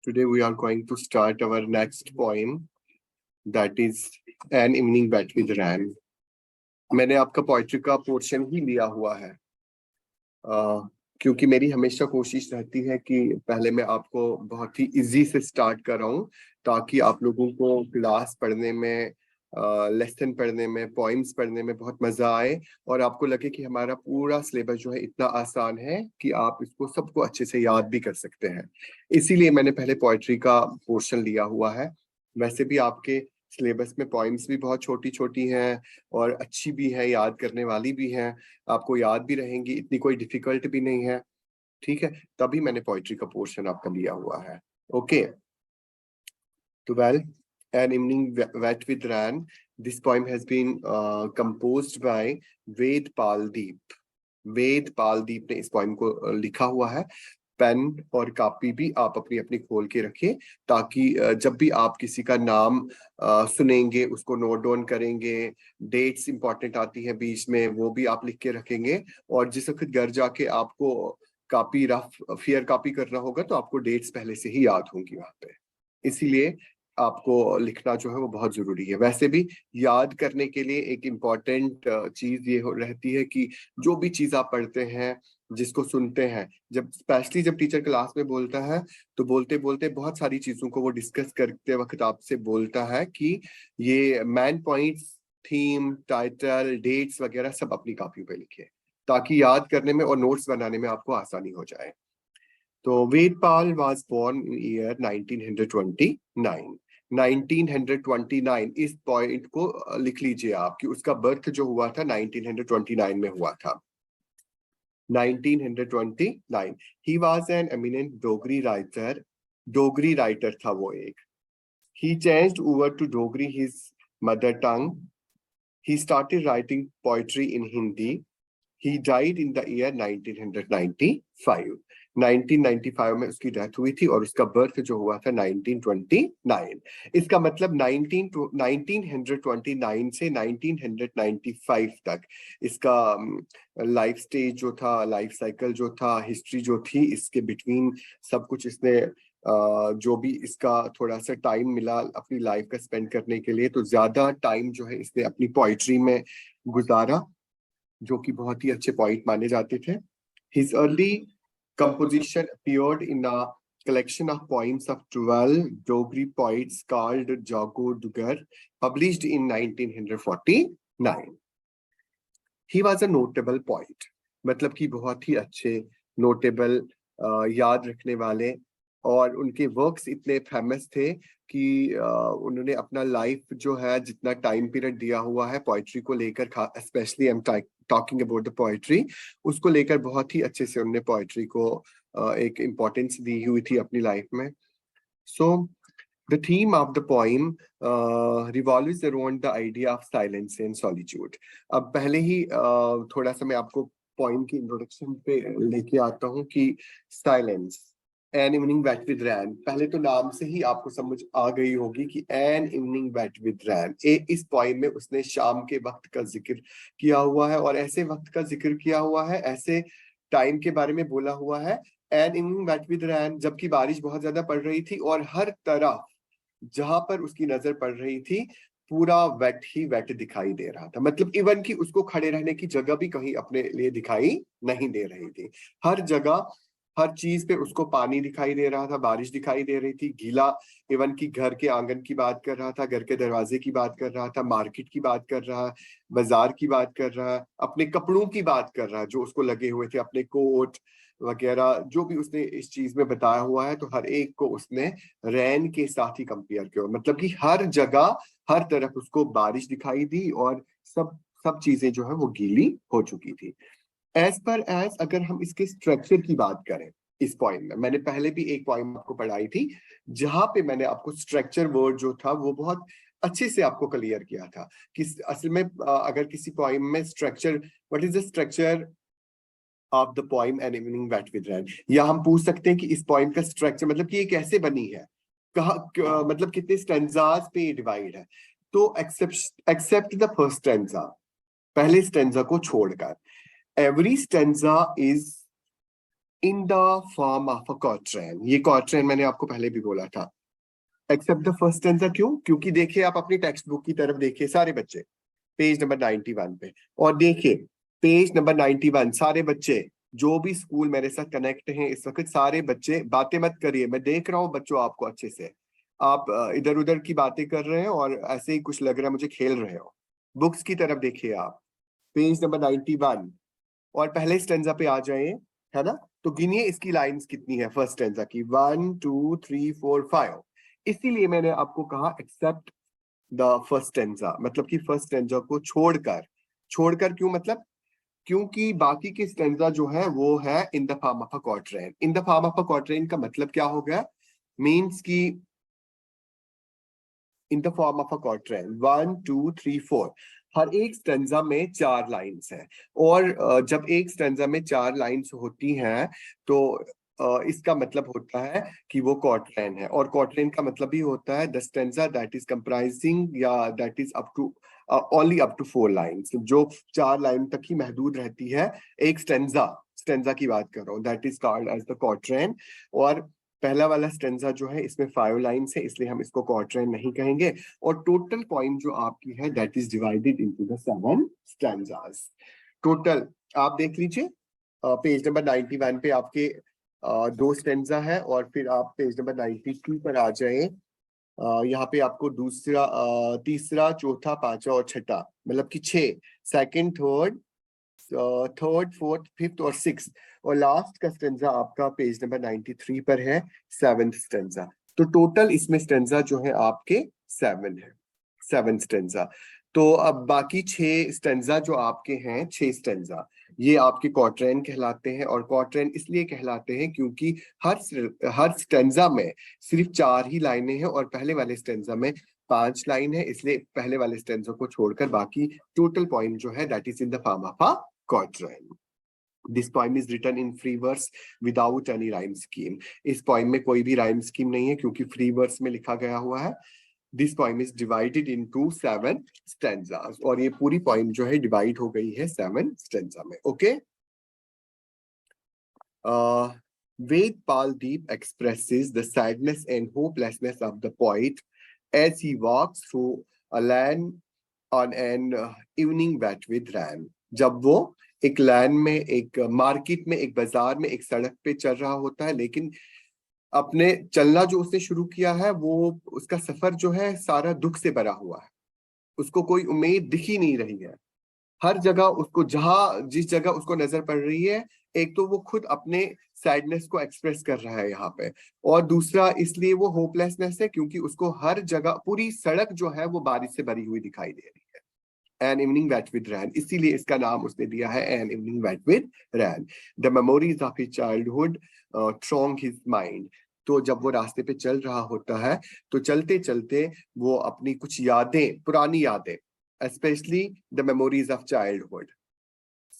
Today we are going to start our next poem, that is An Evening Bet with Ran. मैंने आपका poetry का portion ही लिया हुआ है क्योंकि मेरी हमेशा कोशिश रहती है कि पहले मैं आपको बहुत ही इजी से स्टार्ट कर रहा हूँ ताकि आप लोगों को क्लास पढ़ने में लेसन पढ़ने में पोइम्स पढ़ने में बहुत मजा आए और आपको लगे कि हमारा पूरा सिलेबस जो है इतना आसान है कि आप इसको सबको अच्छे से याद भी कर सकते हैं। इसीलिए मैंने पहले पोइट्री का पोर्शन लिया हुआ है। वैसे भी आपके सिलेबस में पोइम्स भी बहुत छोटी छोटी हैं और अच्छी भी है, याद करने वाली भी हैं, आपको याद भी रहेंगी, इतनी कोई डिफिकल्ट भी नहीं है। ठीक है, तभी मैंने पोइट्री का पोर्शन आपका लिया हुआ है। ओके, तो well, An Evening Wet with Ran. This poem has been composed by Ved Paldeep. वेद पालदीप ने इस पोइम को लिखा हुआ है। पेन और कॉपी भी आप अपनी अपनी खोल के रखें ताकि जब भी आप किसी का नाम सुनेंगे उसको नोट डाउन करेंगे। डेट्स इंपॉर्टेंट आती हैं बीच में, वो भी आप लिख के रखेंगे और जिस वक्त घर जाके आपको कॉपी रफ फेयर कॉपी करना होगा तो आपको डेट्स पहले से ही याद होंगी वहां पे। इसीलिए आपको लिखना जो है वो बहुत जरूरी है। वैसे भी याद करने के लिए एक इम्पॉर्टेंट चीज ये रहती है कि जो भी चीज आप पढ़ते हैं, जिसको सुनते हैं, जब स्पेशली जब टीचर क्लास में बोलता है तो बोलते बोलते बहुत सारी चीजों को वो डिस्कस करते वक्त आपसे बोलता है कि ये main points, theme, title, dates वगैरह सब अपनी कॉपी पे लिखे ताकि याद करने में और नोट्स बनाने में आपको आसानी हो जाए। तो Vedpal was born in year 1929। 1929 इस पॉइंट को लिख लीजिए आप कि उसका बर्थ जो हुआ था 1929 में हुआ था। 1929 he was an eminent Dogri writer। Dogri writer था वो एक। he changed over to Dogri, his mother tongue। he started writing poetry in Hindi। he died in the year 1995। 1995 में उसकी डेथ हुई थी और उसका बर्थ जो हुआ था 1929। इसका मतलब 1929 से 1995 तक इसका लाइफ स्टेज जो था, लाइफ साइकिल जो था, हिस्ट्री जो थी, इसके बिटवीन सब कुछ इसने जो भी इसका थोड़ा सा टाइम मिला अपनी लाइफ का स्पेंड करने के लिए, तो ज्यादा टाइम जो है इसने अपनी पोइट्री में गुजारा, जो कि बहुत ही अच्छे पोइट माने जाते थे। His early composition appeared in a collection of poems of 12 Dogri poets called Jago Dugar, published in 1949। He was a notable poet, मतलब कि बहुत ही अच्छे, नोटेबल, याद रखने वाले, और उनके वर्क्स इतने फेमस थे कि उन्होंने अपना लाइफ जो है जितना टाइम पीरियड दिया हुआ है पोइट्री को लेकर, specially I am talking about the poetry, उसको लेकर बहुत ही अच्छे से उन्होंने पोइट्री को एक इम्पोर्टेंस दी हुई थी अपनी लाइफ में। सो the theme of the poem revolves around the idea of silence and solitude। अब पहले ही थोड़ा सा मैं आपको पोइम की इंट्रोडक्शन पे लेके आता हूँ कि silence, an evening wait with rain, पहले तो नाम से ही आपको समझ आ गई होगी कि एन इवनिंग वेट विद रैन, इस पोइम में उसने शाम के वक्त का जिक्र किया हुआ है और ऐसे वक्त का जिक्र किया हुआ है, ऐसे टाइम के बारे में बोला हुआ है, एन इवनिंग वेट विद रैन, जबकि बारिश बहुत ज्यादा पड़ रही थी और हर तरफ जहां पर उसकी नजर पड़ रही थी पूरा वेट ही वेट दिखाई दे रहा था। मतलब इवन कि उसको खड़े रहने की जगह भी कहीं अपने लिए दिखाई नहीं दे रही थी। हर जगह, हर चीज पे उसको पानी दिखाई दे रहा था, बारिश दिखाई दे रही थी, गीला, इवन की घर के आंगन की बात कर रहा था, घर के दरवाजे की बात कर रहा था, मार्केट की बात कर रहा है, बाजार की बात कर रहा है, अपने कपड़ों की बात कर रहा है जो उसको लगे हुए थे, अपने कोट वगैरह जो भी उसने इस चीज में बताया हुआ है, तो हर एक को उसने रैन के साथ ही कंपेयर किया। मतलब कि हर जगह, हर तरफ उसको बारिश दिखाई दी और सब सब चीजें जो है वो गीली हो चुकी थी। एज पर एज अगर हम इसके स्ट्रक्चर की बात करें, इस पॉइंट में मैंने पहले भी एक पॉइंट आपको पढ़ाई थी जहां पे मैंने आपको स्ट्रक्चर वर्ड जो था वो बहुत अच्छे से आपको क्लियर किया था कि असल में अगर किसी पॉइंट में structure, what is the structure of the poem an evening wait with rain, या हम पूछ सकते हैं कि इस पोइम का स्ट्रक्चर मतलब कि ये कैसे बनी है, कहा मतलब कितने स्टेंजास पे डिवाइड है। तो एक्सेप्ट द फर्स्ट स्टेंजा, पहले स्टेंजा को छोड़कर, every stanza is in the form of a quatrain. ये क्वार्ट्रेन मैंने आपको पहले भी बोला था। एक्सेप्ट द फर्स्ट स्टैंजा, क्यों? क्योंकि देखिए, आप अपनी टेक्स्ट बुक की तरफ देखिए सारे बच्चे, पेज नंबर 91 पे, और देखिए पेज नंबर 91, सारे बच्चे जो भी स्कूल मेरे साथ कनेक्ट हैं इस वक्त, सारे बच्चे बातें मत करिए, मैं देख रहा हूँ बच्चों आपको अच्छे से, आप इधर उधर की बातें कर रहे हैं और ऐसे ही कुछ लग रहा है मुझे खेल रहे हो। बुक्स की तरफ देखिए आप, पेज नंबर 91, और पहले स्टेंजा पे आ जाए, है ना? तो गिनिए इसकी लाइंस कितनी है फर्स्ट स्टेंजा की, 1 2 3 4 5। इसीलिए मैंने आपको कहा एक्सेप्ट द फर्स्ट स्टेंजा, मतलब कि फर्स्ट स्टेंजा को छोड़कर। छोड़कर क्यों? मतलब क्योंकि बाकी के स्टेंजा जो है वो है in the form of a quatrain. In the form of a quatrain का मतलब क्या हो गया? मींस की in the form of a quatrain 1 2 3 4, हर एक स्टेंजा में 4 लाइंस हैं। और जब एक स्टेंजा में 4 लाइंस होती हैं तो इसका मतलब होता है कि वो क्वार्ट्रेन है। और क्वार्ट्रेन का मतलब भी होता है the stanza that is comprising या that is up to only up to 4 lines, जो 4 लाइन तक ही महदूद रहती है एक स्टेंजा। स्टेंजा की बात कर रहा हूँ, that is called as the quatrain. और पहला वाला स्टेंजा जो है इसमें 5 लाइंस है, इसलिए हम इसको क्वार्ट्रेन नहीं कहेंगे। और टोटल पॉइंट जो आपकी है that is divided into the 7 stanzas. Total आप देख लीजिए, पेज नंबर 91 पे आपके 2 स्टेंजा है, और फिर आप पेज नंबर 92 पर आ जाए। यहाँ पे आपको दूसरा, तीसरा, चौथा, पांचवा और छठा, मतलब कि 6, second, third, third, fourth, fifth और सिक्स, और लास्ट का स्टेंजा आपका पेज नंबर 93 पर है, 7th स्टेंजा। तो टोटल इसमें स्टेंजा जो है आपके 7 है, 7 स्टेंजा। तो अब बाकी 6 स्टेंजा जो आपके हैं, 6 स्टेंजा, ये आपके क्वार्ट्रेन कहलाते हैं। और क्वार्ट्रेन इसलिए कहलाते हैं क्योंकि हर स्टेंजा में सिर्फ 4 ही लाइनें हैं, और पहले वाले स्टेंजा में 5 लाइन है, इसलिए पहले वाले स्टेंजा को छोड़कर बाकी टोटल पॉइंट जो है that is in the form of a quatrain. This poem is written in free verse without any rhyme scheme. इस पोएम में कोई भी राइम स्कीम नहीं है क्योंकि फ्री वर्स में लिखा गया हुआ है। This poem is divided into 7 stanzas, और ये पूरी पोएम जो है डिवाइड हो गई है 7 स्टेंजा में। Okay, Ved Paldeep expresses the sadness and hopelessness of the poet as he walks through a land on an evening wet with rain. जब वो एक लैंड में, एक मार्केट में, एक बाजार में, एक सड़क पे चल रहा होता है, लेकिन अपने चलना जो उसने शुरू किया है वो उसका सफर जो है सारा दुख से भरा हुआ है। उसको कोई उम्मीद दिख ही नहीं रही है। हर जगह उसको, जहां जिस जगह उसको नजर पड़ रही है, एक तो वो खुद अपने सैडनेस को एक्सप्रेस कर रहा है यहाँ पे, और दूसरा इसलिए वो होपलेसनेस है क्योंकि उसको हर जगह पूरी सड़क जो है वो बारिश से भरी हुई दिखाई दे रही है। An evening wait with rain, इसीलिए इसका नाम उसने दिया है an evening wait with rain. The memories of his childhood throng his mind. तो जब वो रास्ते पे चल रहा होता है तो चलते चलते वो अपनी कुछ यादें, पुरानी यादें, specially the memories of childhood,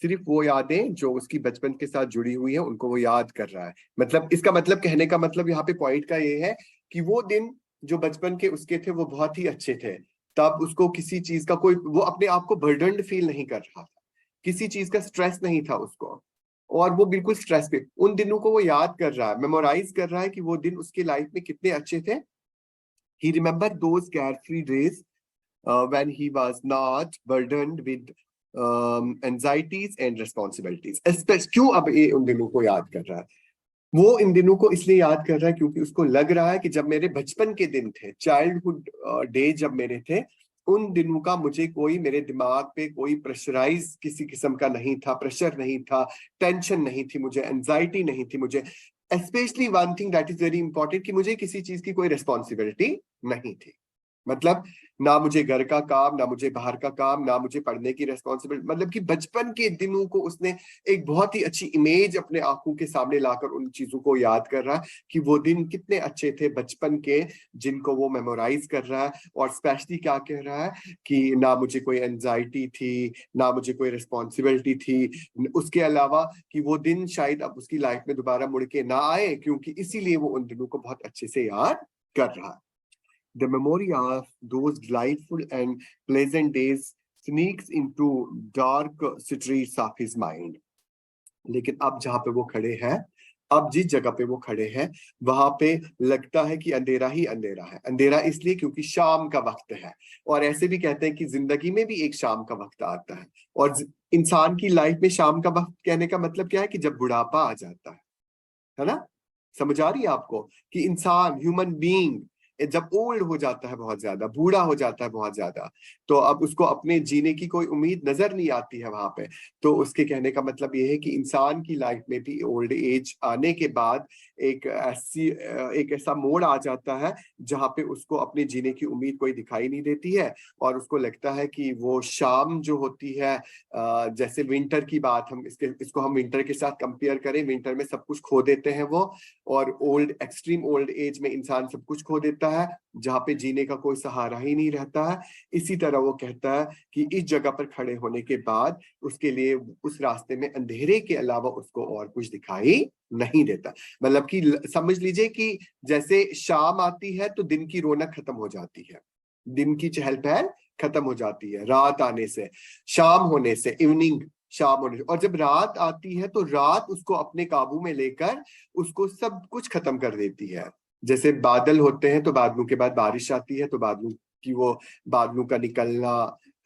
सिर्फ वो यादें जो उसकी बचपन के साथ जुड़ी हुई है उनको वो याद कर रहा है। मतलब इसका मतलब, कहने का मतलब यहाँ पे पॉइंट का ये है कि वो दिन जो बचपन के उसके थे वो बहुत ही अच्छे थे। तब उसको किसी चीज का कोई, वो अपने आप को बर्डन्ड फील नहीं कर रहा था, किसी चीज का स्ट्रेस नहीं था उसको, और वो बिल्कुल स्ट्रेस पे उन दिनों को वो याद कर रहा है, मेमोराइज कर रहा है कि वो दिन उसकी लाइफ में कितने अच्छे थे। He remember those carefree days when he was not burdened with anxieties and responsibilities. क्यों अब ये उन दिनों को याद कर रहा है? वो इन दिनों को इसलिए याद कर रहा है क्योंकि उसको लग रहा है कि जब मेरे बचपन के दिन थे, चाइल्डहुड डे जब मेरे थे, उन दिनों का मुझे कोई, मेरे दिमाग पे कोई प्रेशराइज किसी किस्म का नहीं था, प्रेशर नहीं था, टेंशन नहीं थी, मुझे एंजाइटी नहीं थी, मुझे specially one thing that is very important कि मुझे किसी चीज की कोई रिस्पॉन्सिबिलिटी नहीं थी। मतलब ना मुझे घर का काम, ना मुझे बाहर का काम, ना मुझे पढ़ने की रेस्पॉन्सिबिलिटी। मतलब कि बचपन के दिनों को उसने एक बहुत ही अच्छी इमेज अपने आंखों के सामने लाकर उन चीजों को याद कर रहा है कि वो दिन कितने अच्छे थे बचपन के, जिनको वो मेमोराइज कर रहा है। और स्पेशली क्या कह रहा है कि ना मुझे कोई एंजाइटी थी, ना मुझे कोई रिस्पॉन्सिबिलिटी थी, उसके अलावा कि वो दिन शायद अब उसकी लाइफ में दोबारा मुड़ के ना आए, क्योंकि इसीलिए वो उन दिनों को बहुत अच्छे से याद कर रहा है। The memory of those delightful and pleasant days sneaks into dark streets of his mind. लेकिन अब जहां पे वो खड़े हैं अब जिस जगह पे वो खड़े हैं वहां पे लगता है कि अंधेरा ही अंधेरा है। अंधेरा इसलिए क्योंकि शाम का वक्त है, और ऐसे भी कहते हैं कि जिंदगी में भी एक शाम का वक्त आता है। और इंसान की लाइफ में शाम का वक्त कहने का मतलब क्या है कि जब बुढ़ापा आ जाता है ना? समझ आ रही है आपको कि इंसान, ह्यूमन बीइंग जब ओल्ड हो जाता है, बहुत ज्यादा बूढ़ा हो जाता है बहुत ज्यादा, तो अब उसको अपने जीने की कोई उम्मीद नजर नहीं आती है वहां पे। तो उसके कहने का मतलब ये है कि इंसान की लाइफ में भी ओल्ड एज आने के बाद एक ऐसा मोड़ आ जाता है जहां पे उसको अपने जीने की उम्मीद कोई दिखाई नहीं देती है, और उसको लगता है कि वो शाम जो होती है, जैसे विंटर की बात, हम इसको हम विंटर के साथ कंपेयर करें, विंटर में सब कुछ खो देते हैं वो, और एक्सट्रीम ओल्ड एज में इंसान सब कुछ खो देता है जहां पे जीने का कोई सहारा ही नहीं रहता है। इसी तरह वो कहता है कि इस जगह पर खड़े होने के बाद उसके लिए उस रास्ते में अंधेरे के अलावा उसको और कुछ दिखाई नहीं देता। मतलब कि समझ लीजिए कि जैसे शाम आती है तो दिन की रौनक खत्म हो जाती है, दिन की चहल पहल खत्म हो जाती है रात आने से, शाम होने से, इवनिंग शाम होने से। और जब रात आती है तो रात उसको अपने काबू में लेकर उसको सब कुछ खत्म कर देती है। जैसे बादल होते हैं तो बादलों के बाद बारिश आती है, तो बादलों की वो बादलों का निकलना,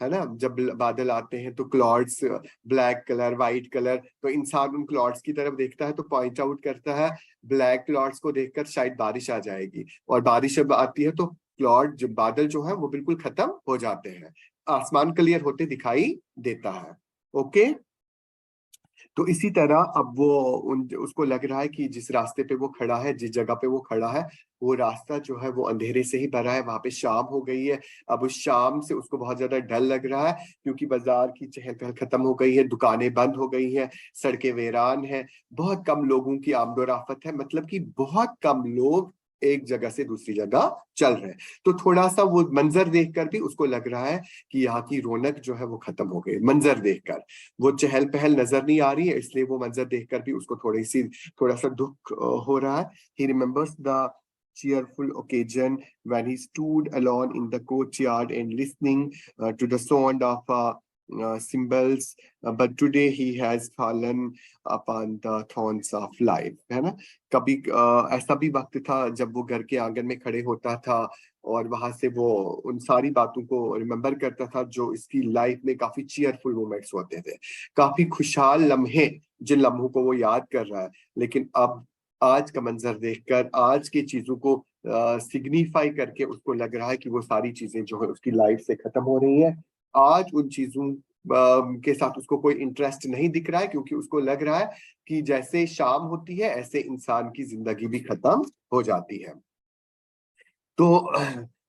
है ना? जब बादल आते हैं तो clouds, black colour, white colour, तो इंसान उन क्लाउड्स की तरफ देखता है तो पॉइंट आउट करता है ब्लैक क्लाउड्स को देखकर शायद बारिश आ जाएगी। और बारिश जब आती है तो क्लाउड, जो बादल जो है वो बिल्कुल खत्म हो जाते हैं, आसमान क्लियर होते दिखाई देता है। ओके, तो इसी तरह अब वो उसको लग रहा है कि जिस रास्ते पे वो खड़ा है, जिस जगह पे वो खड़ा है, वो रास्ता जो है वो अंधेरे से ही भरा है। वहां पे शाम हो गई है। अब उस शाम से उसको बहुत ज्यादा डर लग रहा है क्योंकि बाजार की चहल पहल खत्म हो गई है, दुकानें बंद हो गई हैं, सड़कें वीरान है, बहुत कम लोगों की आमदोरफ्त है, मतलब कि बहुत कम लोग एक जगह से दूसरी जगह चल रहे हैं। तो थोड़ा सा वो मंजर देखकर भी उसको लग रहा है कि यहाँ की रौनक जो है वो खत्म हो गई। मंजर देखकर वो चहल पहल नजर नहीं आ रही है, इसलिए वो मंजर देखकर भी उसको थोड़ा सा दुख हो रहा है। He remembers the cheerful occasion when he stood alone in the courtyard and listening to the sound of cymbals, but today he has fallen upon the thorns of life, है ना? कभी ऐसा भी वक्त था जब वो घर के आंगन में खड़े होता था और वहां से वो उन सारी बातों को रिमेम्बर करता था जो इसकी लाइफ में काफी चीयरफुल मोमेंट्स होते थे, काफी खुशहाल लम्हे, जिन लम्हों को वो याद कर रहा है। लेकिन अब आज का मंजर देखकर, आज की चीजों को सिग्निफाई करके उसको लग रहा है कि वो सारी चीजें जो है उसकी लाइफ से खत्म हो रही है। आज उन चीजों के साथ उसको कोई इंटरेस्ट नहीं दिख रहा है, क्योंकि उसको लग रहा है कि जैसे शाम होती है ऐसे इंसान की जिंदगी भी खत्म हो जाती है। तो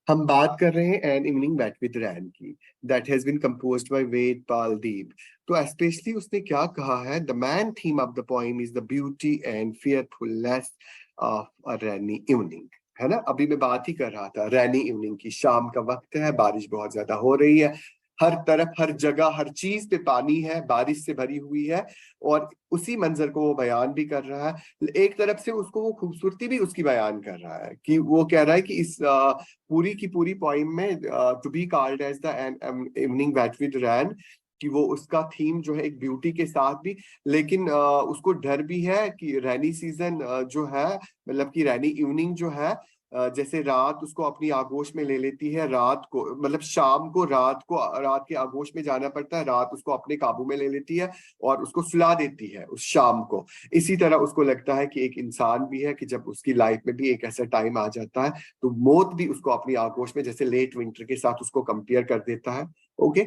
हम बात कर रहे हैं an evening bat with rain की, that has been composed by Ved Pal Deep. तो स्पेशली उसने क्या कहा है, the main theme of the poem is the beauty and fearfulness of a rainy evening, है ना? अभी मैं बात ही कर रहा था रैनी इवनिंग की, शाम का वक्त है, बारिश बहुत ज्यादा हो रही है, हर तरफ हर जगह हर चीज पे पानी है, बारिश से भरी हुई है, और उसी मंजर को वो बयान भी कर रहा है। एक तरफ से उसको वो खूबसूरती भी उसकी बयान कर रहा है कि वो कह रहा है कि इस पूरी की पूरी पोइम में to be called as the evening bat with rain, कि वो उसका थीम जो है एक ब्यूटी के साथ भी, लेकिन उसको डर भी है कि रैनी सीजन जो है, मतलब कि रैनी इवनिंग जो है, जैसे रात उसको अपनी आगोश में ले लेती है, रात को मतलब शाम को रात के आगोश में जाना पड़ता है, रात उसको अपने काबू में ले लेती है और उसको सुला देती है उस शाम को। इसी तरह उसको लगता है कि एक इंसान भी है कि जब उसकी लाइफ में भी एक ऐसा टाइम आ जाता है तो मौत भी उसको अपनी आगोश में, जैसे लेट विंटर के साथ उसको कंपेयर कर देता है। ओके,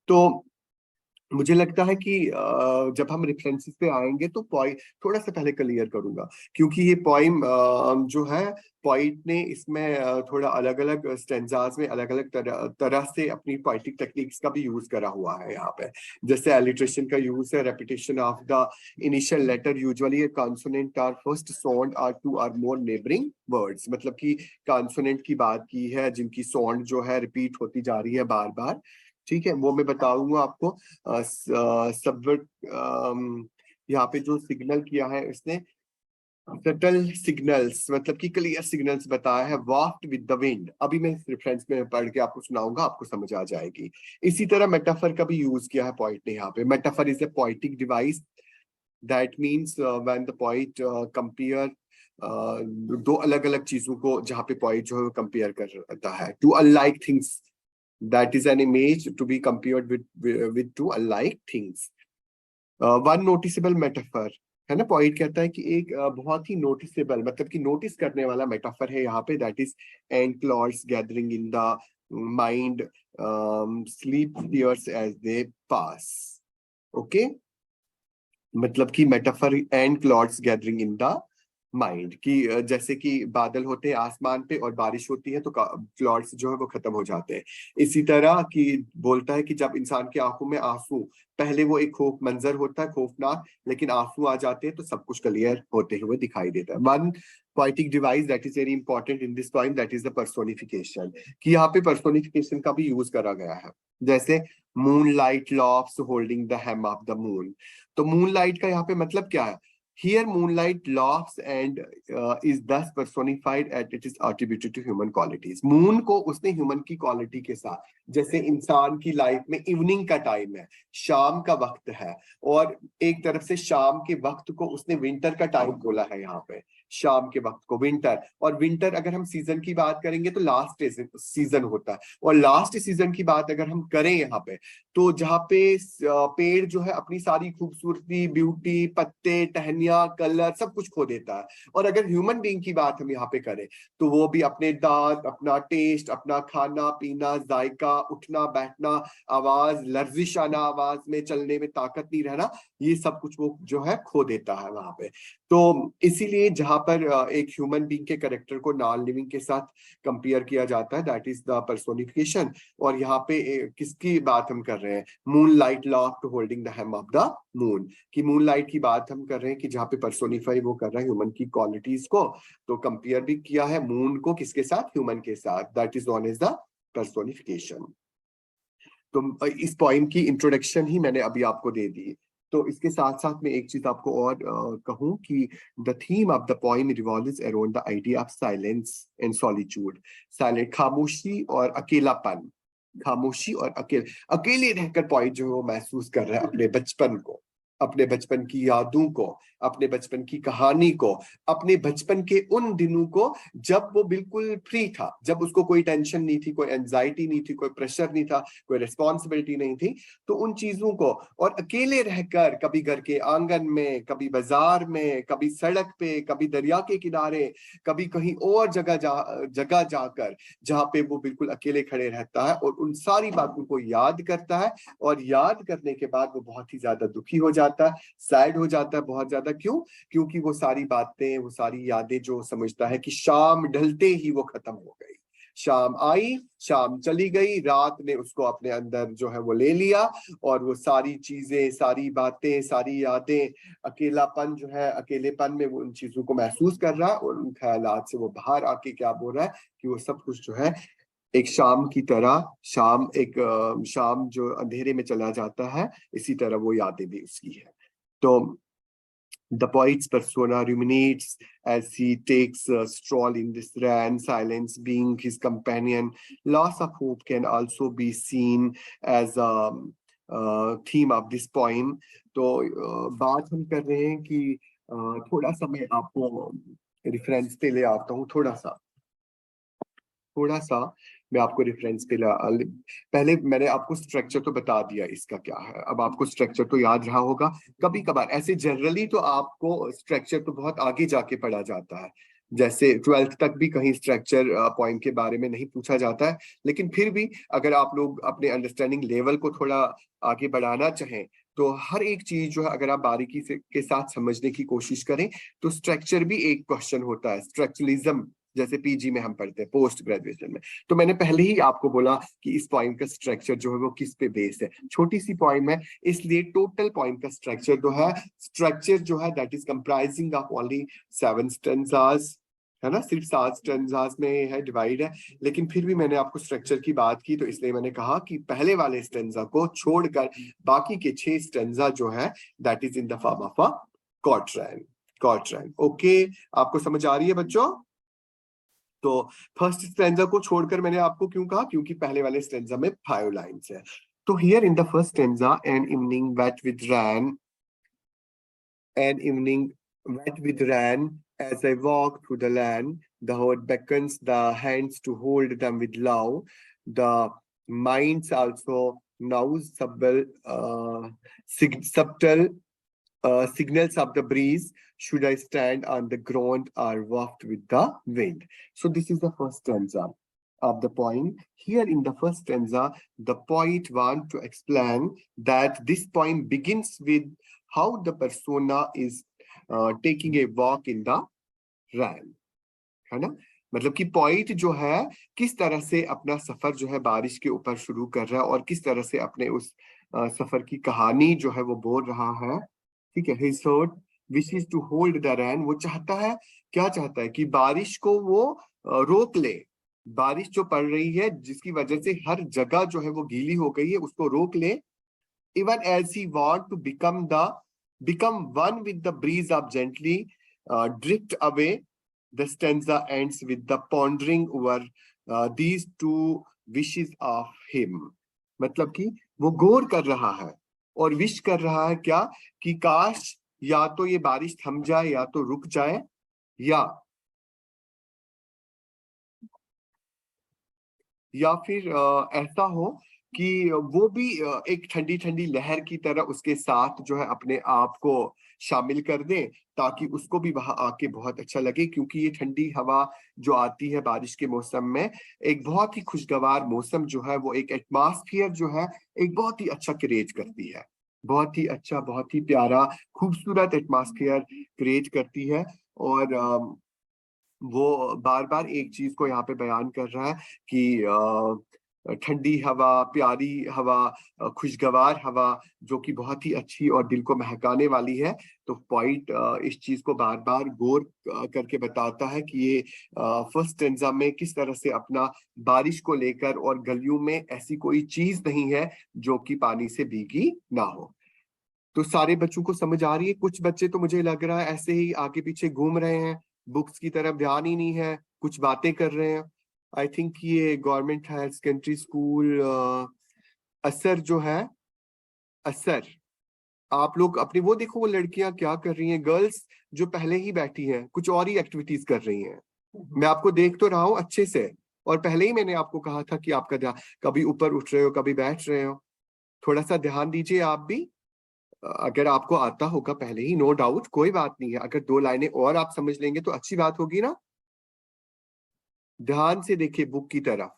तो मुझे लगता है कि जब हम रेफरेंसेस पे आएंगे तो पॉइंट थोड़ा सा पहले क्लियर करूंगा, क्योंकि ये पोइम जो है, पोइट ने इसमें थोड़ा अलग अलग स्टेंजाज में अलग अलग तरह से अपनी पोइटिक टेक्निक्स का भी यूज करा हुआ है यहाँ पे। जैसे एलिट्रेशन का यूज है, repetition of the initial letter, usually a consonant or first sound or two or more neighbouring words, मतलब कि कॉन्सोनेंट की बात की है जिनकी साउंड जो है रिपीट होती जा रही है बार बार। ठीक है, वो मैं बताऊंगा आपको। सब यहाँ पे जो सिग्नल किया है इसने, सटल सिग्नल्स, मतलब कि क्लियर सिग्नल्स बताया है, वाफ्ट विद द विंड। अभी मैं रेफरेंस में पढ़ के आपको सुनाऊंगा, आपको समझ आ जाएगी। इसी तरह मेटाफर का भी यूज किया है पॉइंट ने यहाँ पे। Metaphor is a poetic device that means when the poet compare दो अलग अलग चीजों को, जहाँ पे पोइट जो है कंपेयर करता है, two unlike things, that is an image to be compared with two unlike things. One noticeable metaphor, है ना, पॉइंट कहता है कि एक बहुत ही नोटिसेबल, मतलब कि नोटिस करने वाला मेटाफर है यहाँ पे, that is and clouds gathering in the mind sleep tears as they pass. Okay, मतलब कि metaphor and clouds gathering in the mind, कि जैसे कि बादल होते हैं आसमान पे और बारिश होती है तो क्लॉड्स जो है वो खत्म हो जाते हैं। इसी तरह कि बोलता है कि जब इंसान की आंखों में आंसू, पहले वो एक खौफ मंजर होता है खौफनाक, लेकिन आंसू आ जाते हैं तो सब कुछ क्लियर होते हुए दिखाई देता है। One poetic device that is very important in this poem, that is the personification, कि यहाँ पे personification का भी यूज करा गया है। जैसे moonlight lofts holding the hem of the moon, तो moonlight का यहाँ पे मतलब क्या है? Here moonlight lofts and is thus personified as it is attributed to human qualities. moon को उसने human की quality के साथ, जैसे इंसान की लाइफ में इवनिंग का टाइम है, शाम का वक्त है, और एक तरफ से शाम के वक्त को उसने विंटर का टाइम बोला है यहाँ पे, शाम के वक्त को विंटर। और विंटर अगर हम सीजन की बात करेंगे तो लास्ट सीजन होता है, और लास्ट सीजन की बात अगर हम करें यहाँ पे, तो जहाँ पे पेड़ जो है अपनी सारी खूबसूरती, ब्यूटी, पत्ते, टहनियां, कलर सब कुछ खो देता है। और अगर ह्यूमन बीइंग की बात हम यहाँ पे करें तो वो भी अपने दांत, अपना टेस्ट, अपना खाना पीना, जायका, उठना बैठना, आवाज, लर्जिश आना आवाज में, चलने में ताकत नहीं रहना, ये सब कुछ वो जो है खो देता है वहां पे। तो इसीलिए जहां पर एक ह्यूमन बीइंग के कैरेक्टर को नॉन लिविंग के साथ कंपेयर किया जाता है, दैट इज द पर्सोनिफिकेशन। और यहाँ पे किसकी बात हम कर रहे हैं? Moonlight loft holding the hem of the moon, की मून लाइट की बात हम कर रहे हैं, कि जहाँ पे पर्सोनिफाई वो कर रहा है ह्यूमन की क्वालिटीज को, तो कंपेयर भी किया है मून को किसके साथ? ह्यूमन के साथ, that is known as the personification. तो इस पॉइंट की इंट्रोडक्शन ही मैंने अभी आपको दे दी। तो इसके साथ साथ मैं एक चीज आपको और कहूं कि the theme of the poem revolves around the idea of silence and solitude. Silent, खामोशी और अकेलापन, खामोशी और अकेले रहकर पॉइंट जो है वो महसूस कर रहा है अपने बचपन को, अपने बचपन की यादों को, अपने बचपन की कहानी को, अपने बचपन के उन दिनों को जब वो बिल्कुल फ्री था, जब उसको कोई टेंशन नहीं थी, कोई एंजाइटी नहीं थी, कोई प्रेशर नहीं था, कोई रिस्पॉन्सिबिलिटी नहीं थी। तो उन चीजों को, और अकेले रहकर, कभी घर के आंगन में, कभी बाजार में, कभी सड़क पे, कभी दरिया के किनारे, कभी कहीं और जगह जाकर, जहाँ पे वो बिल्कुल अकेले खड़े रहता है और उन सारी बातों को याद करता है। और याद करने के बाद वो बहुत ही ज्यादा दुखी हो जाता है, सैड हो जाता है बहुत ज्यादा। क्यों? क्योंकि वो सारी बातें, वो सारी यादें जो समझता है कि शाम ढलते ही वो खत्म हो गई। शाम आई, शाम चली गई, रात ने उसको अपने अंदर जो है वो ले लिया, और वो सारी चीजें, सारी बातें, सारी यादें, अकेलापन जो है, अकेलेपन में वो उन चीजों को महसूस कर रहा है, और उन ख्यालात से वो बाहर आके क्या बोल रहा है कि वो सब कुछ जो है एक शाम की तरह, शाम जो अंधेरे में चला जाता है, इसी तरह वो यादें भी उसकी है। तो the poet's persona ruminates as he takes a stroll in this rare silence, being his companion. Loss of hope can also be seen as a theme of this poem. तो बात हम कर रहे हैं कि थोड़ा सा मैं आपको रेफरेंस पे ले आता हूँ, थोड़ा सा मैं आपको रेफरेंस पे पहले मैंने आपको स्ट्रक्चर तो बता दिया इसका क्या है, अब आपको स्ट्रक्चर तो याद रहा होगा। कभी कभार ऐसे जनरली तो आपको स्ट्रक्चर तो बहुत आगे जाके पढ़ा जाता है, जैसे 12th तक भी कहीं स्ट्रक्चर पॉइंट के बारे में नहीं पूछा जाता है, लेकिन फिर भी अगर आप लोग अपने अंडरस्टैंडिंग लेवल को थोड़ा आगे बढ़ाना चाहें, तो हर एक चीज जो है अगर आप बारीकी से के साथ समझने की कोशिश करें, तो स्ट्रक्चर भी एक क्वेश्चन होता है, स्ट्रक्चरलिज्म, जैसे पीजी में हम पढ़ते हैं, पोस्ट ग्रेजुएशन में। तो मैंने पहले ही आपको बोला कि इस पॉइंट का स्ट्रक्चर जो है वो किस पे बेस्ड है, छोटी सी पॉइंट है, इसलिए टोटल पॉइंट का स्ट्रक्चर जो है that is comprising of only 7 stanzas, है ना, सिर्फ 7 स्टेंजास में है, डिवाइड है। लेकिन फिर भी मैंने आपको स्ट्रक्चर की बात की, तो इसलिए मैंने कहा कि पहले वाले स्टेंजा को छोड़कर बाकी के 6 स्टेंजा जो है that is in the form of a quatrain. Okay, आपको समझ आ रही है बच्चों? तो फर्स्ट स्टेंजा को छोड़कर मैंने आपको क्यों कहा? क्योंकि पहले वाले स्टेंजा में 5 लाइन्स है। तो here in the first stanza, an evening wait with rain An evening wet with rain, as I walk through the land, the heart beckons the hands to hold them with love. The minds also now subtle signals of the breeze. Should I stand on the ground or waft with the wind? So this is the first stanza of the poem. Here in the first stanza, the poet wants to explain that this poem begins with how the persona is taking a walk in the rain, है ना? मतलब कि point जो है किस तरह से अपना सफर जो है बारिश के ऊपर शुरू कर रहा है और किस तरह से अपने उस सफर की कहानी जो है वो बोल रहा है, ठीक है। His heart wishes to hold the rain, वो चाहता है, क्या चाहता है कि बारिश को वो रोक ले। बारिश जो पड़ रही है जिसकी वजह से हर जगह जो है वो गीली हो गई है, उसको रोक ले। Even as he want to become one with the breeze of gently drift away. The stanza ends with the pondering over these two wishes of him. मतलब कि वो गौर कर रहा है और विश कर रहा है क्या, कि काश या तो ये बारिश थम जाए या तो रुक जाए, या फिर ऐसा हो कि वो भी एक ठंडी ठंडी लहर की तरह उसके साथ जो है अपने आप को शामिल कर दे, ताकि उसको भी वहां आके बहुत अच्छा लगे। क्योंकि ये ठंडी हवा जो आती है बारिश के मौसम में, एक बहुत ही खुशगवार मौसम जो है वो एक एटमॉस्फेयर जो है एक बहुत ही अच्छा क्रिएट करती है, बहुत ही अच्छा, बहुत ही प्यारा खूबसूरत एटमॉस्फेयर क्रिएट करती है। और वो बार बार एक चीज को यहाँ पे बयान कर रहा है कि ठंडी हवा, प्यारी हवा, खुशगवार हवा, जो कि बहुत ही अच्छी और दिल को महकाने वाली है। तो पॉइंट इस चीज को बार बार गौर करके बताता है कि ये फर्स्ट स्टेंजा में किस तरह से अपना बारिश को लेकर, और गलियों में ऐसी कोई चीज नहीं है जो कि पानी से भीगी ना हो। तो सारे बच्चों को समझ आ रही है? कुछ बच्चे तो मुझे लग रहा है ऐसे ही आगे पीछे घूम रहे हैं, बुक्स की तरफ ध्यान ही नहीं है, कुछ बातें कर रहे हैं। आई थिंक ये गवर्नमेंट हायर सेकेंडरी स्कूल असर जो है, असर, आप लोग अपनी वो देखो, वो लड़कियां क्या कर रही हैं, गर्ल्स जो पहले ही बैठी हैं कुछ और ही एक्टिविटीज कर रही हैं। मैं आपको देख तो रहा हूँ अच्छे से, और पहले ही मैंने आपको कहा था कि आपका ध्यान, कभी ऊपर उठ रहे हो कभी बैठ रहे हो, थोड़ा सा ध्यान दीजिए आप भी। अगर आपको आता होगा पहले ही, नो डाउट, कोई बात नहीं है, अगर दो लाइनें और आप समझ लेंगे तो अच्छी बात होगी ना। ध्यान से देखिए बुक की तरफ,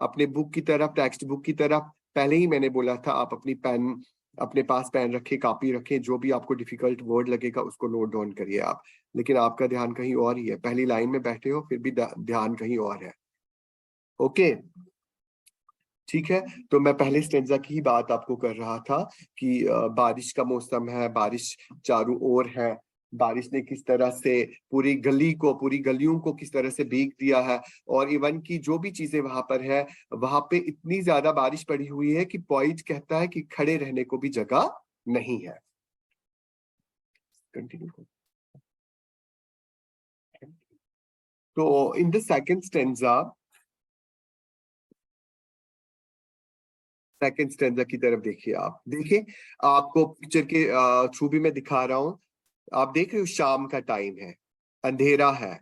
अपने बुक की तरफ, टेक्स्ट बुक की तरफ। पहले ही मैंने बोला था आप अपनी पेन अपने पास पेन रखें, कॉपी रखें, जो भी आपको डिफिकल्ट वर्ड लगेगा उसको नोट डाउन करिए आप। लेकिन आपका ध्यान कहीं और ही है, पहली लाइन में बैठे हो फिर भी ध्यान कहीं और है। ओके, ठीक है। तो मैं पहले स्टेंजा की ही बात आपको कर रहा था कि बारिश का मौसम है, बारिश चारों ओर है, बारिश ने किस तरह से पूरी गली को, पूरी गलियों को किस तरह से भीग दिया है। और इवन की जो भी चीजें वहां पर है, वहां पे इतनी ज्यादा बारिश पड़ी हुई है कि पॉइंट कहता है कि खड़े रहने को भी जगह नहीं है। कंटिन्यू। तो in the second stanza, second stanza की तरफ देखिए, आप देखिए, आपको पिक्चर के थ्रू भी मैं दिखा रहा हूँ। आप देख रहे हो शाम का टाइम है, अंधेरा है,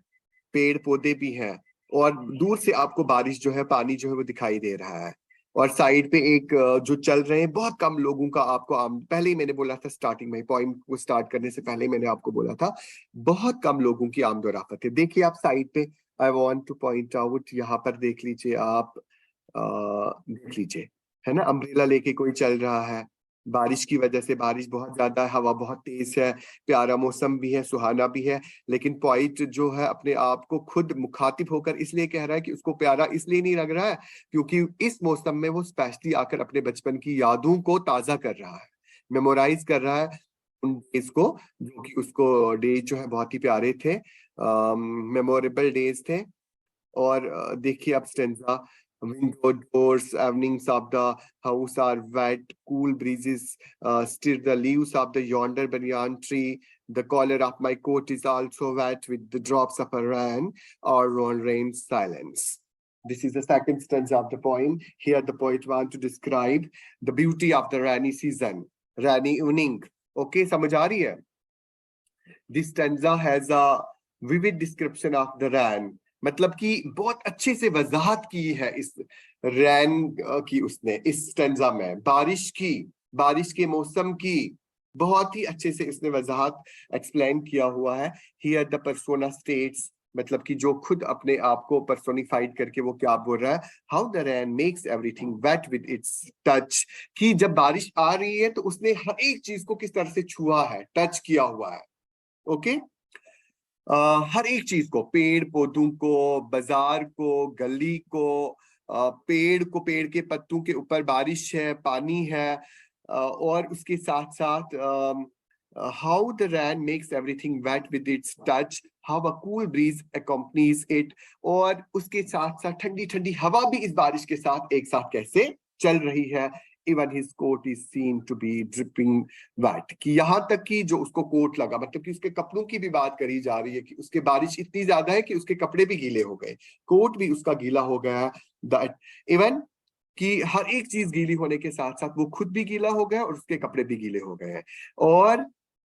पेड़ पौधे भी हैं, और दूर से आपको बारिश जो है, पानी जो है वो दिखाई दे रहा है। और साइड पे एक जो चल रहे हैं, बहुत कम लोगों का आपको पहले ही मैंने बोला था स्टार्टिंग में, पॉइंट को स्टार्ट करने से पहले ही मैंने आपको बोला था बहुत कम लोगों की आमदोरफ्त है। देखिए आप साइड पे, I want two point out, यहाँ पर देख लीजिए आप, देख लीजिए, है ना, अम्ब्रेला लेके कोई चल रहा है। बारिश की वजह से, बारिश बहुत ज्यादा है, हवा बहुत तेज है, प्यारा मौसम भी है, सुहाना भी है। लेकिन पॉइंट जो है अपने आप को खुद मुखातिब होकर इसलिए कह रहा है कि उसको प्यारा इसलिए नहीं लग रहा है क्योंकि इस मौसम में वो स्पेशली आकर अपने बचपन की यादों को ताजा कर रहा है, मेमोराइज कर रहा है उन डेज को, जो कि उसको डेज जो है बहुत ही प्यारे थे, मेमोरेबल डेज थे। और देखिए आप stanza, window doors, evenings of the house are wet, cool breezes stir the leaves of the yonder banyan tree. The collar of my coat is also wet with the drops of a rain or on rain silence. This is the second stanza of the poem. Here the poet wants to describe the beauty of the rainy season, rainy evening. Okay, समझ आ रही है? This stanza has a vivid description of the rain. मतलब कि बहुत अच्छे से वजाहत की है इस रैन की उसने इस स्टेंजा में, बारिश के मौसम की बहुत ही अच्छे से इसने वजाहत एक्सप्लेन किया हुआ है। हियर द पर्सोना स्टेट्स, मतलब कि जो खुद अपने आप को पर्सोनिफाइड करके वो क्या बोल रहा है, how the rain makes everything wet with its touch, कि जब बारिश आ रही है तो उसने हर एक चीज को किस तरह से छुआ है, टच किया हुआ है। ओके, हर एक चीज को, पेड़ पौधों को, बाजार को, गली को, पेड़ के पत्तों के ऊपर बारिश है, पानी है, और उसके साथ साथ how the rain makes everything wet with its touch, how a cool breeze accompanies it, और उसके साथ साथ ठंडी ठंडी हवा भी इस बारिश के साथ एक साथ कैसे चल रही है। Even his coat is seen to be dripping wet, कि यहाँ तक कि जो उसको कोट लगा, मतलब कि उसके कपड़ों की भी बात करी जा रही है कि उसके बारिश इतनी ज्यादा है कि उसके कपड़े भी गीले हो गए, कोट भी उसका गीला हो गया। दैट इवन कि हर एक चीज गीली होने के साथ साथ वो खुद भी गीला हो गया और उसके कपड़े भी गीले हो गए। और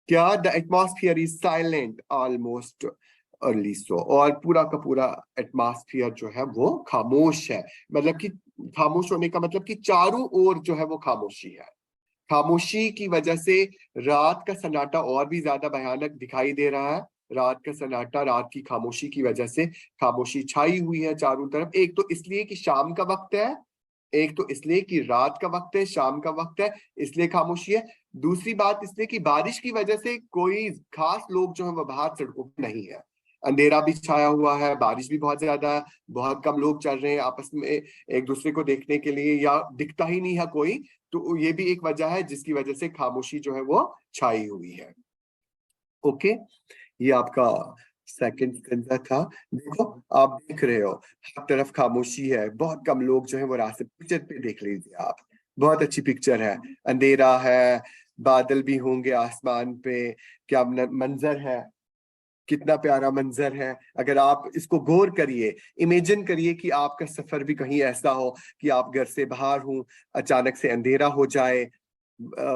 क्या, the atmosphere is silent almost early सो, और पूरा का पूरा एटमॉस्फियर जो है वो खामोश है। मतलब कि खामोश होने का मतलब कि चारों ओर जो है वो खामोशी है। खामोशी की वजह से रात का सन्नाटा और भी ज्यादा भयानक दिखाई दे रहा है। रात का सन्नाटा, रात की खामोशी की वजह से खामोशी छाई हुई है चारों तरफ। एक तो इसलिए कि शाम का वक्त है, एक तो इसलिए कि रात का वक्त है, शाम का वक्त है, इसलिए खामोशी है। दूसरी बात इसलिए कि बारिश की वजह से कोई खास लोग जो है वो बाहर सड़कों पे नहीं है, अंधेरा भी छाया हुआ है, बारिश भी बहुत ज्यादा है, बहुत कम लोग चल रहे हैं आपस में एक दूसरे को देखने के लिए, या दिखता ही नहीं है कोई। तो ये भी एक वजह है जिसकी वजह से खामोशी जो है वो छाई हुई है। ओके, ये आपका सेकंड स्टेंजा था। देखो, आप देख रहे हो हर तरफ खामोशी है, बहुत कम लोग जो है वो रास्ते, पिक्चर पे देख लीजिए आप, बहुत अच्छी पिक्चर है, अंधेरा है, बादल भी होंगे आसमान पे, क्या मंजर है, कितना प्यारा मंजर है। अगर आप इसको गौर करिए, इमेजिन करिए कि आपका सफर भी कहीं ऐसा हो कि आप घर से बाहर हो, अचानक से अंधेरा हो जाए।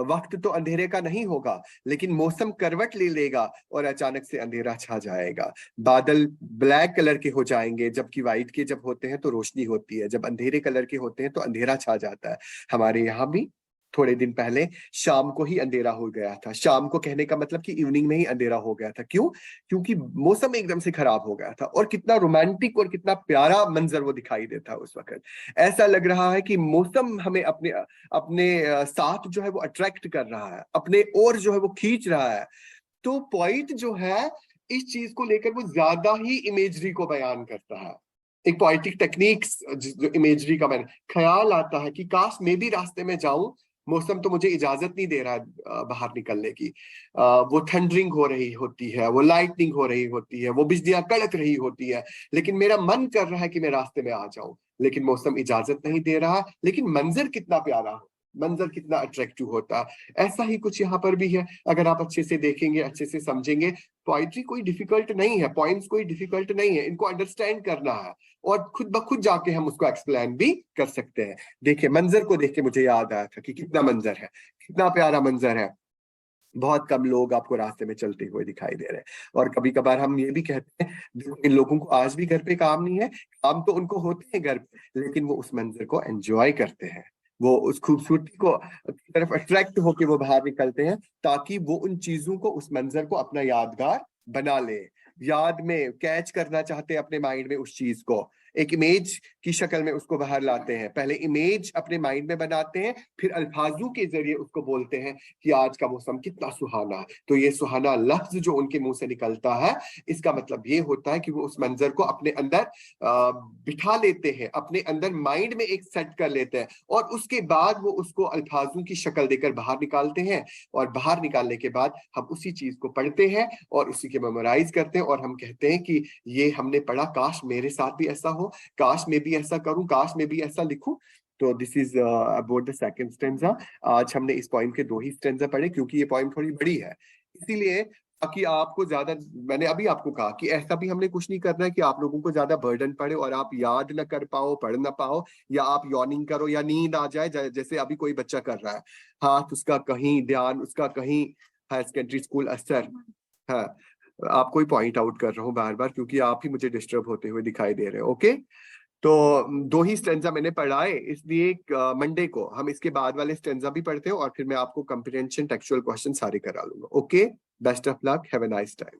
वक्त तो अंधेरे का नहीं होगा, लेकिन मौसम करवट ले लेगा और अचानक से अंधेरा छा जाएगा। बादल ब्लैक कलर के हो जाएंगे, जबकि व्हाइट के जब होते हैं तो रोशनी होती है, जब अंधेरे कलर के होते हैं तो अंधेरा छा जाता है। हमारे यहाँ भी थोड़े दिन पहले शाम को ही अंधेरा हो गया था। शाम को कहने का मतलब कि इवनिंग में ही अंधेरा हो गया था। क्यों? क्योंकि मौसम एकदम से खराब हो गया था, और कितना रोमांटिक और कितना प्यारा मंजर वो दिखाई देता उस वक्त। ऐसा लग रहा है कि मौसम हमें अपने अपने साथ जो है वो अट्रैक्ट कर रहा है, अपने और जो है वो खींच रहा है। तो पॉइंट जो है इस चीज को लेकर वो ज्यादा ही इमेजरी को बयान करता है। एक पोइटिक टेक्निक्स जो इमेजरी का मैंने ख्याल आता है कि काश मैं भी रास्ते में जाऊं, मौसम तो मुझे इजाजत नहीं दे रहा है बाहर निकलने की। वो थंडरिंग हो रही होती है, वो लाइटनिंग हो रही होती है, वो बिजलियां कड़क रही होती है, लेकिन मेरा मन कर रहा है कि मैं रास्ते में आ जाऊं, लेकिन मौसम इजाजत नहीं दे रहा। लेकिन मंजर कितना प्यारा हो, मंजर कितना अट्रैक्टिव होता है। ऐसा ही कुछ यहाँ पर भी है, अगर आप अच्छे से देखेंगे, अच्छे से समझेंगे। पोइट्री कोई डिफिकल्ट नहीं है, पॉइंट्स कोई डिफिकल्ट नहीं है, इनको अंडरस्टैंड करना है और खुद ब खुद जाके हम उसको एक्सप्लेन भी कर सकते हैं। देखिए, मंजर को देख के मुझे याद आया था कि कितना मंजर है, कितना प्यारा मंजर है। बहुत कम लोग आपको रास्ते में चलते हुए दिखाई दे रहे हैं। और कभी कभार हम ये भी कहते हैं, देखो इन लोगों को आज भी घर पे काम नहीं है, काम तो उनको होते हैं घर पे, लेकिन वो उस मंजर को एंजॉय करते हैं, वो उस खूबसूरती को की तरफ अट्रैक्ट होके वो बाहर निकलते हैं, ताकि वो उन चीजों को, उस मंजर को अपना यादगार बना ले, याद में कैच करना चाहते हैं अपने माइंड में उस चीज को, एक इमेज की शक्ल में उसको बाहर लाते हैं। पहले इमेज अपने माइंड में बनाते हैं, फिर अल्फाजों के जरिए उसको बोलते हैं कि आज का मौसम कितना सुहाना है। तो ये सुहाना लफ्ज जो उनके मुंह से निकलता है, इसका मतलब ये होता है कि वो उस मंजर को अपने अंदर बिठा लेते हैं, अपने अंदर माइंड में एक सेट कर लेते हैं, और उसके बाद वो उसको अल्फाजों की शक्ल देकर बाहर निकालते हैं। और बाहर निकालने के बाद हम उसी चीज को पढ़ते हैं और उसी के मेमोराइज करते हैं, और हम कहते हैं कि ये हमने पढ़ा, काश मेरे साथ भी ऐसा हो, काश मैं भी ऐसा करूं, काश मैं भी ऐसा लिखूं। तो this is about the second stanza. आज हमने इस पॉइंट के 2 ही स्टेंजा पढ़े, क्योंकि ये पॉइंट थोड़ी बड़ी है, इसीलिए ताकि आपको ज्यादा, मैंने अभी आपको कहा कि ऐसा भी हमने कुछ नहीं करना है कि आप लोगों को ज्यादा बर्डन पड़े और आप याद ना कर पाओ, पढ़ ना पाओ, या आप यॉर्निंग करो या नींद आ जाए, जैसे अभी कोई बच्चा कर रहा है, हाथ उसका कहीं, ध्यान उसका कहीं, हायर सेकेंडरी स्कूल असर, हाँ, आपको ही पॉइंट आउट कर रहा हूँ बार बार, क्योंकि आप ही मुझे डिस्टर्ब होते हुए दिखाई दे रहे हो। ओके, तो दो ही स्टेंजा मैंने पढ़ा है, इसलिए मंडे को हम इसके बाद वाले स्टेंजा भी पढ़ते हैं और फिर मैं आपको कंप्रिहेंशन टेक्सचुअल क्वेश्चन सारे करा लूंगा। Okay, best of luck, have a nice time.